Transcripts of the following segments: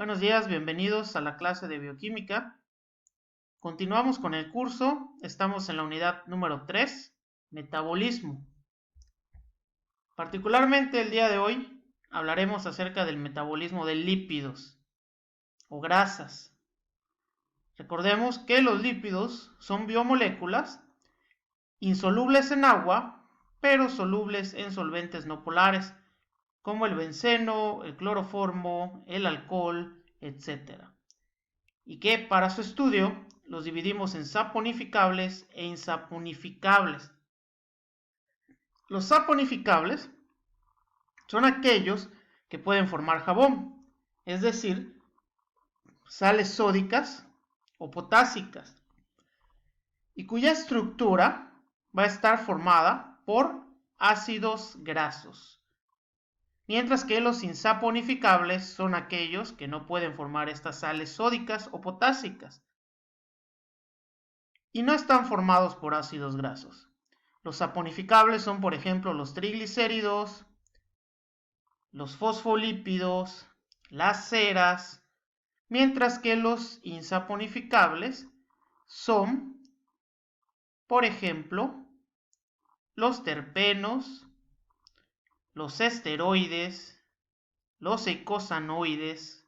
Buenos días, bienvenidos a la clase de bioquímica. Continuamos con el curso, estamos en la unidad número 3, metabolismo. Particularmente el día de hoy hablaremos acerca del metabolismo de lípidos o grasas. Recordemos que los lípidos son biomoléculas insolubles en agua, pero solubles en solventes no polares, como el benceno, el cloroformo, el alcohol, etc. Y que para su estudio los dividimos en saponificables e insaponificables. Los saponificables son aquellos que pueden formar jabón, es decir, sales sódicas o potásicas, y cuya estructura va a estar formada por ácidos grasos. Mientras que los insaponificables son aquellos que no pueden formar estas sales sódicas o potásicas y no están formados por ácidos grasos. Los saponificables son, por ejemplo, los triglicéridos, los fosfolípidos, las ceras, mientras que los insaponificables son, por ejemplo, los terpenos, los esteroides, los eicosanoides,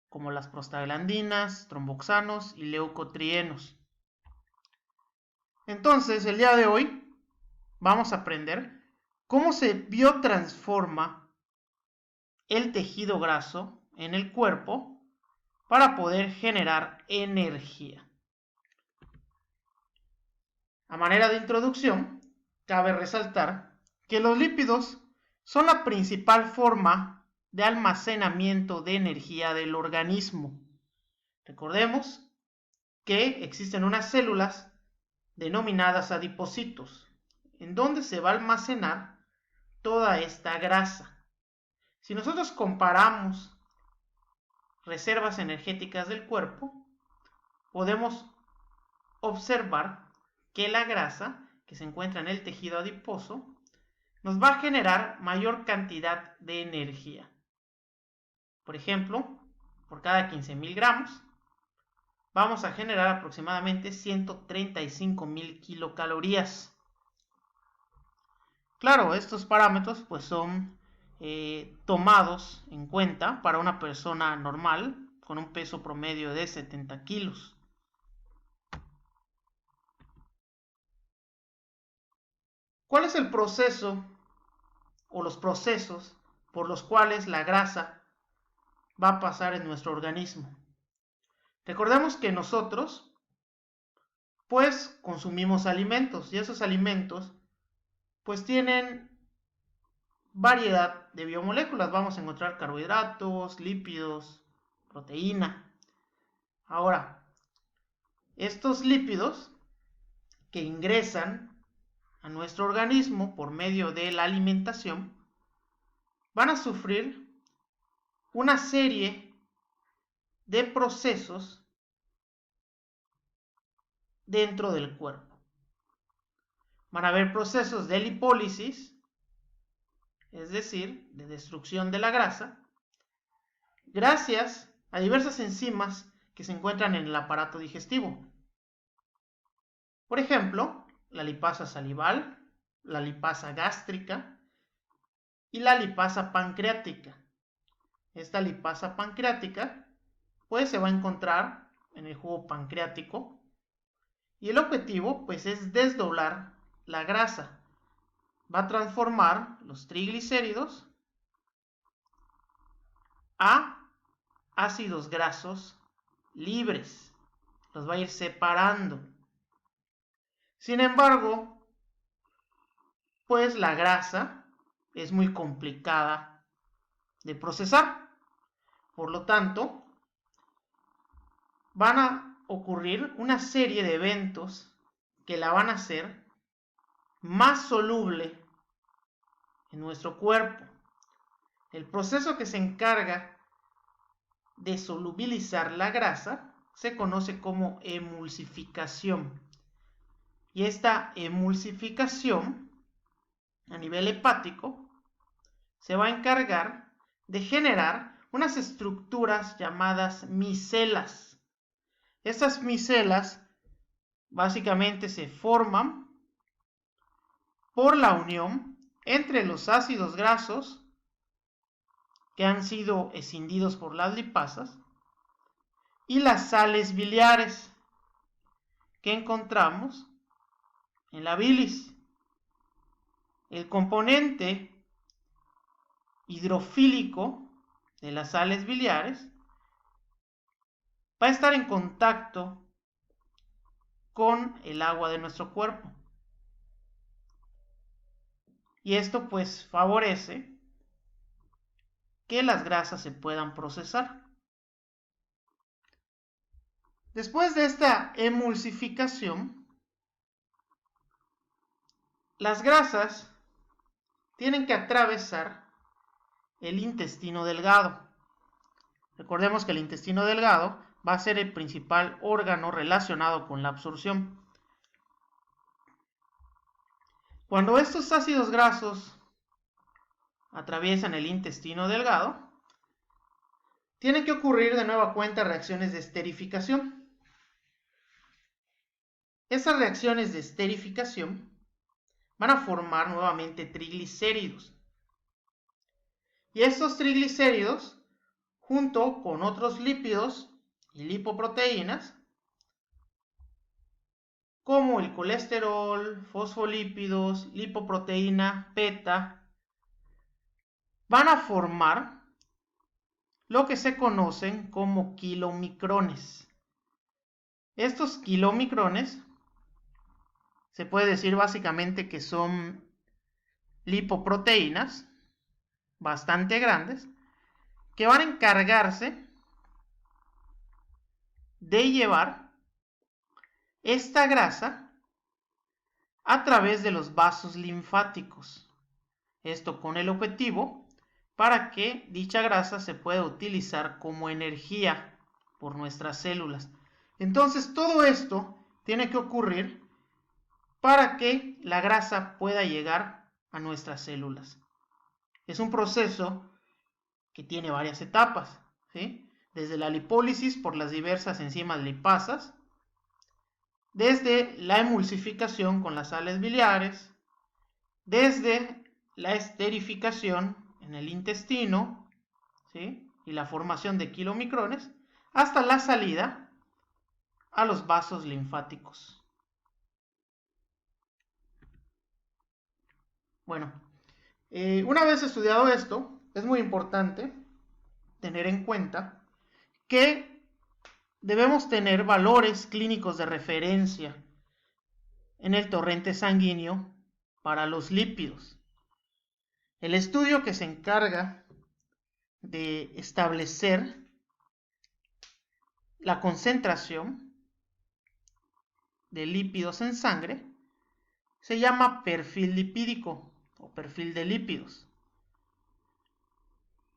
como las prostaglandinas, tromboxanos y leucotrienos. Entonces, el día de hoy vamos a aprender cómo se biotransforma el tejido graso en el cuerpo para poder generar energía. A manera de introducción, cabe resaltar que los lípidos son la principal forma de almacenamiento de energía del organismo. Recordemos que existen unas células denominadas adipocitos, en donde se va a almacenar toda esta grasa. Si nosotros comparamos reservas energéticas del cuerpo, podemos observar que la grasa que se encuentra en el tejido adiposo nos va a generar mayor cantidad de energía. Por ejemplo, por cada 15.000 gramos, vamos a generar aproximadamente 135.000 kilocalorías. Claro, estos parámetros pues son tomados en cuenta para una persona normal con un peso promedio de 70 kilos. ¿Cuál es el proceso o los procesos por los cuales la grasa va a pasar en nuestro organismo? Recordemos que nosotros pues consumimos alimentos y esos alimentos pues tienen variedad de biomoléculas. Vamos a encontrar carbohidratos, lípidos, proteína. Ahora, estos lípidos que ingresan a nuestro organismo por medio de la alimentación van a sufrir una serie de procesos dentro del cuerpo. Van a haber procesos de lipólisis, es decir, de destrucción de la grasa, gracias a diversas enzimas que se encuentran en el aparato digestivo. Por ejemplo, la lipasa salival, la lipasa gástrica y la lipasa pancreática. Esta lipasa pancreática pues se va a encontrar en el jugo pancreático y el objetivo pues es desdoblar la grasa. Va a transformar los triglicéridos a ácidos grasos libres. Los va a ir separando. Sin embargo, pues la grasa es muy complicada de procesar. Por lo tanto, van a ocurrir una serie de eventos que la van a hacer más soluble en nuestro cuerpo. El proceso que se encarga de solubilizar la grasa se conoce como emulsificación. Y esta emulsificación a nivel hepático se va a encargar de generar unas estructuras llamadas micelas. Estas micelas básicamente se forman por la unión entre los ácidos grasos que han sido escindidos por las lipasas y las sales biliares que encontramos en la bilis. El componente hidrofílico de las sales biliares va a estar en contacto con el agua de nuestro cuerpo. Y esto pues favorece que las grasas se puedan procesar. Después de esta emulsificación, las grasas tienen que atravesar el intestino delgado. Recordemos que el intestino delgado va a ser el principal órgano relacionado con la absorción. Cuando estos ácidos grasos atraviesan el intestino delgado, tienen que ocurrir de nueva cuenta reacciones de esterificación. Esas reacciones de esterificación van a formar nuevamente triglicéridos. Y estos triglicéridos, junto con otros lípidos y lipoproteínas, como el colesterol, fosfolípidos, lipoproteína beta, van a formar lo que se conocen como kilomicrones. Estos kilomicrones se puede decir básicamente que son lipoproteínas bastante grandes que van a encargarse de llevar esta grasa a través de los vasos linfáticos. Esto con el objetivo para que dicha grasa se pueda utilizar como energía por nuestras células. Entonces todo esto tiene que ocurrir para que la grasa pueda llegar a nuestras células. Es un proceso que tiene varias etapas, ¿sí? Desde la lipólisis por las diversas enzimas lipasas, desde la emulsificación con las sales biliares, desde la esterificación en el intestino, ¿sí? Y la formación de kilomicrones, hasta la salida a los vasos linfáticos. Bueno, una vez estudiado esto, es muy importante tener en cuenta que debemos tener valores clínicos de referencia en el torrente sanguíneo para los lípidos. El estudio que se encarga de establecer la concentración de lípidos en sangre se llama perfil lipídico o perfil de lípidos,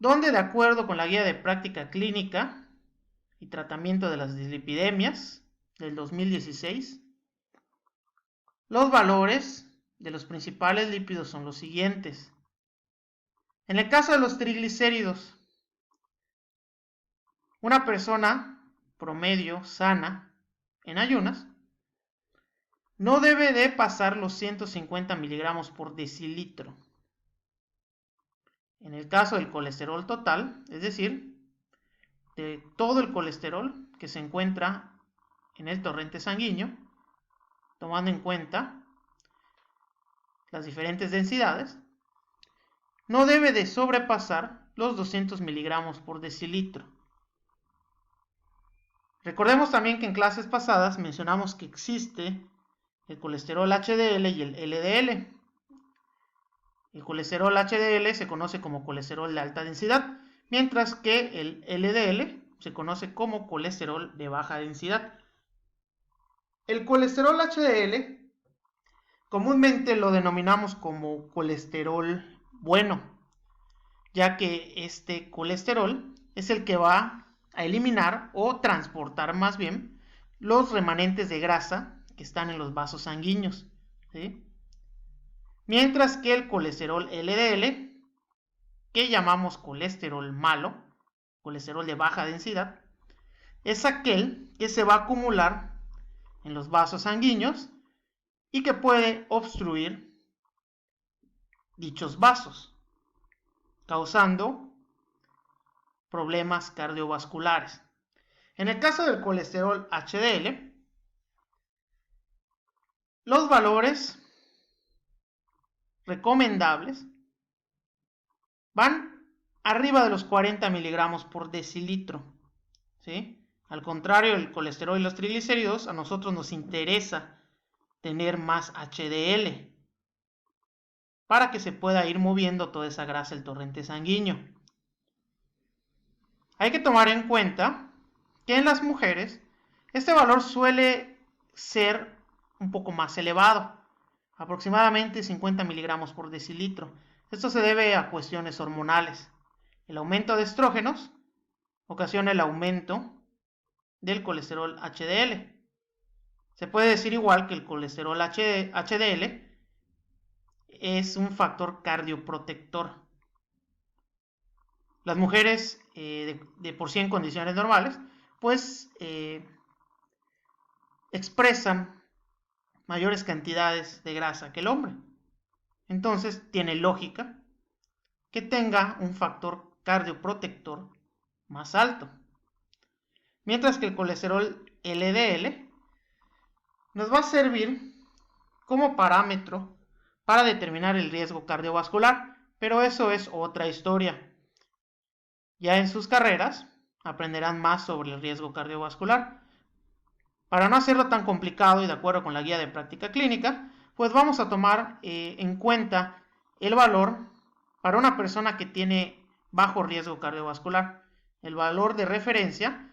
donde de acuerdo con la guía de práctica clínica y tratamiento de las dislipidemias del 2016, los valores de los principales lípidos son los siguientes. En el caso de los triglicéridos, una persona promedio sana en ayunas no debe de pasar los 150 miligramos por decilitro. En el caso del colesterol total, es decir, de todo el colesterol que se encuentra en el torrente sanguíneo, tomando en cuenta las diferentes densidades, no debe de sobrepasar los 200 miligramos por decilitro. Recordemos también que en clases pasadas mencionamos que existe el colesterol HDL y el LDL. El colesterol HDL se conoce como colesterol de alta densidad, mientras que el LDL se conoce como colesterol de baja densidad. El colesterol HDL comúnmente lo denominamos como colesterol bueno, ya que este colesterol es el que va a eliminar o transportar más bien los remanentes de grasa que están en los vasos sanguíneos, ¿sí? Mientras que el colesterol LDL, que llamamos colesterol malo, colesterol de baja densidad, es aquel que se va a acumular en los vasos sanguíneos y que puede obstruir dichos vasos, causando problemas cardiovasculares. En el caso del colesterol HDL, los valores recomendables van arriba de los 40 miligramos por decilitro, ¿sí? Al contrario del colesterol y los triglicéridos, a nosotros nos interesa tener más HDL para que se pueda ir moviendo toda esa grasa al torrente sanguíneo. Hay que tomar en cuenta que en las mujeres este valor suele ser un poco más elevado, aproximadamente 50 miligramos por decilitro. Esto se debe a cuestiones hormonales. El aumento de estrógenos ocasiona el aumento del colesterol HDL. Se puede decir igual que el colesterol HDL es un factor cardioprotector. Las mujeres de por sí en condiciones normales, pues expresan mayores cantidades de grasa que el hombre. Entonces tiene lógica que tenga un factor cardioprotector más alto. Mientras que el colesterol LDL nos va a servir como parámetro para determinar el riesgo cardiovascular, pero eso es otra historia. Ya en sus carreras aprenderán más sobre el riesgo cardiovascular. Para no hacerlo tan complicado y de acuerdo con la guía de práctica clínica, pues vamos a tomar en cuenta el valor para una persona que tiene bajo riesgo cardiovascular. El valor de referencia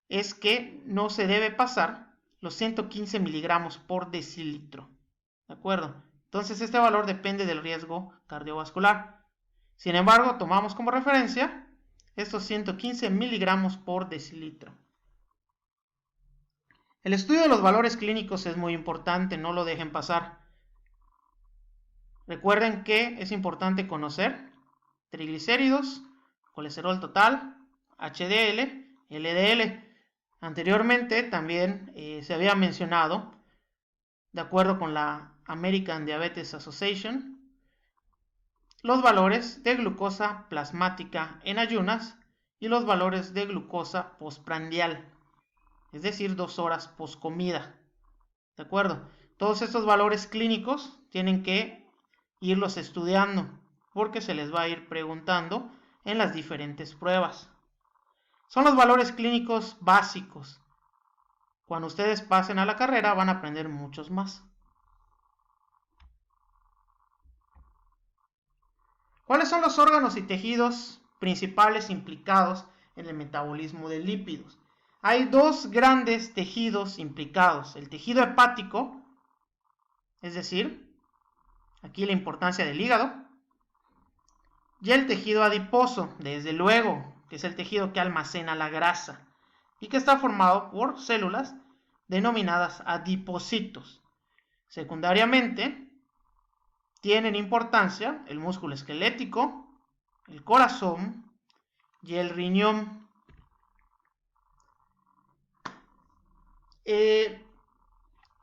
es que no se debe pasar los 115 miligramos por decilitro. ¿De acuerdo? Entonces este valor depende del riesgo cardiovascular. Sin embargo, tomamos como referencia estos 115 miligramos por decilitro. El estudio de los valores clínicos es muy importante, no lo dejen pasar. Recuerden que es importante conocer triglicéridos, colesterol total, HDL, LDL. Anteriormente también se había mencionado, de acuerdo con la American Diabetes Association, los valores de glucosa plasmática en ayunas y los valores de glucosa postprandial, es decir, 2 horas post comida. ¿De acuerdo? Todos estos valores clínicos tienen que irlos estudiando porque se les va a ir preguntando en las diferentes pruebas. Son los valores clínicos básicos. Cuando ustedes pasen a la carrera van a aprender muchos más. ¿Cuáles son los órganos y tejidos principales implicados en el metabolismo de lípidos? Hay dos grandes tejidos implicados. El tejido hepático, es decir, aquí la importancia del hígado, y el tejido adiposo, desde luego, que es el tejido que almacena la grasa y que está formado por células denominadas adipocitos. Secundariamente, tienen importancia el músculo esquelético, el corazón y el riñón.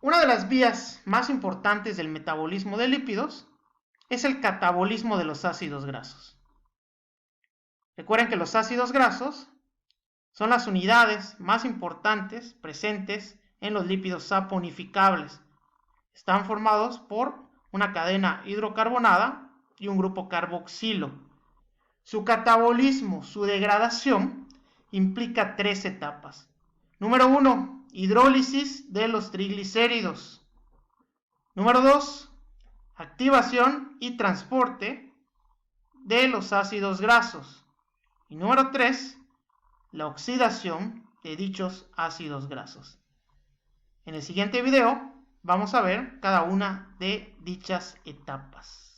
Una de las vías más importantes del metabolismo de lípidos es el catabolismo de los ácidos grasos. Recuerden que los ácidos grasos son las unidades más importantes presentes en los lípidos saponificables. Están formados por una cadena hidrocarbonada y un grupo carboxilo. Su catabolismo, su degradación, implica 3 etapas. Número 1, hidrólisis de los triglicéridos. Número 2, activación y transporte de los ácidos grasos. Y número 3, la oxidación de dichos ácidos grasos. En el siguiente video vamos a ver cada una de dichas etapas.